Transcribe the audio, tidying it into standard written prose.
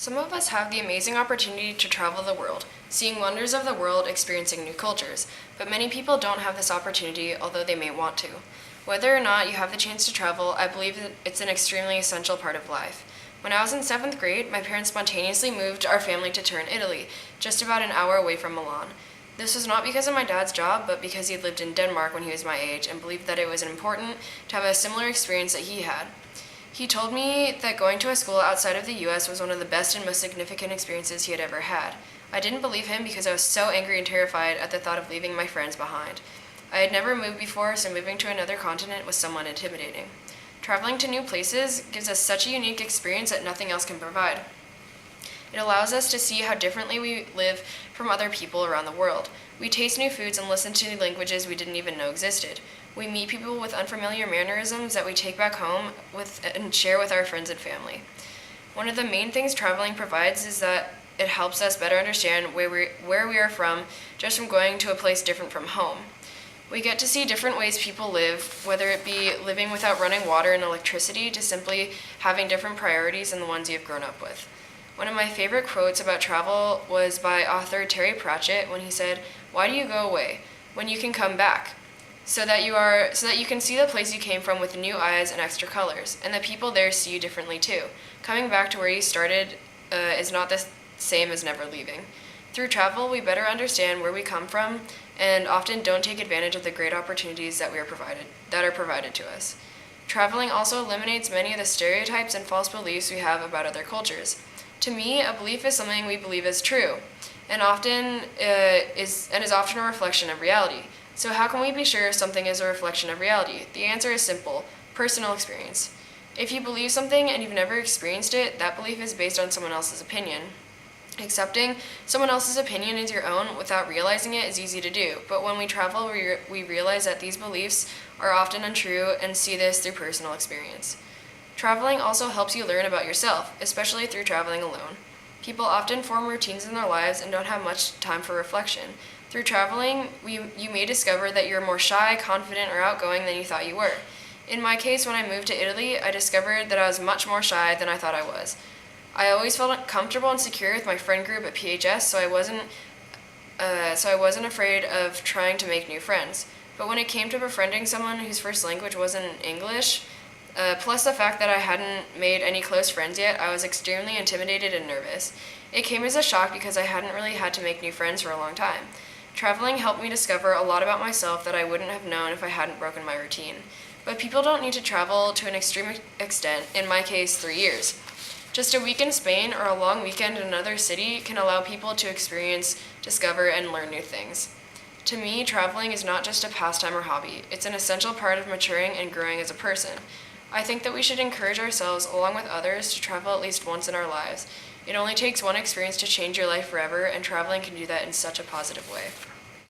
Some of us have the amazing opportunity to travel the world, seeing wonders of the world, experiencing new cultures, but many people don't have this opportunity, although they may want to. Whether or not you have the chance to travel, I believe that it's an extremely essential part of life. When I was in 7th grade, my parents spontaneously moved our family to Turin, Italy, just about an hour away from Milan. This was not because of my dad's job, but because he had lived in Denmark when he was my age and believed that it was important to have a similar experience that he had. He told me that going to a school outside of the US was one of the best and most significant experiences he had ever had. I didn't believe him because I was so angry and terrified at the thought of leaving my friends behind. I had never moved before, so moving to another continent was somewhat intimidating. Traveling to new places gives us such a unique experience that nothing else can provide. It allows us to see how differently we live from other people around the world. We taste new foods and listen to new languages we didn't even know existed. We meet people with unfamiliar mannerisms that we take back home and share with our friends and family. One of the main things traveling provides is that it helps us better understand where we are from just from going to a place different from home. We get to see different ways people live, whether it be living without running water and electricity to simply having different priorities than the ones you've grown up with. One of my favorite quotes about travel was by author Terry Pratchett when he said, "Why do you go away when you can come back? So that you can see the place you came from with new eyes and extra colors, and the people there see you differently too. Coming back to where you started is not the same as never leaving." Through travel, we better understand where we come from and often don't take advantage of the great opportunities that are provided to us. Traveling also eliminates many of the stereotypes and false beliefs we have about other cultures. To me, a belief is something we believe is true, and is often a reflection of reality. So how can we be sure something is a reflection of reality? The answer is simple: personal experience. If you believe something and you've never experienced it, that belief is based on someone else's opinion. Accepting someone else's opinion as your own without realizing it is easy to do, but when we travel, we realize that these beliefs are often untrue and see this through personal experience. Traveling also helps you learn about yourself, especially through traveling alone. People often form routines in their lives and don't have much time for reflection. Through traveling, you may discover that you're more shy, confident, or outgoing than you thought you were. In my case, when I moved to Italy, I discovered that I was much more shy than I thought I was. I always felt comfortable and secure with my friend group at PHS, so I wasn't afraid of trying to make new friends. But when it came to befriending someone whose first language wasn't English, plus the fact that I hadn't made any close friends yet, I was extremely intimidated and nervous. It came as a shock because I hadn't really had to make new friends for a long time. Traveling helped me discover a lot about myself that I wouldn't have known if I hadn't broken my routine. But people don't need to travel to an extreme extent, in my case, 3 years. Just a week in Spain or a long weekend in another city can allow people to experience, discover, and learn new things. To me, traveling is not just a pastime or hobby. It's an essential part of maturing and growing as a person. I think that we should encourage ourselves, along with others, to travel at least once in our lives. It only takes one experience to change your life forever, and traveling can do that in such a positive way.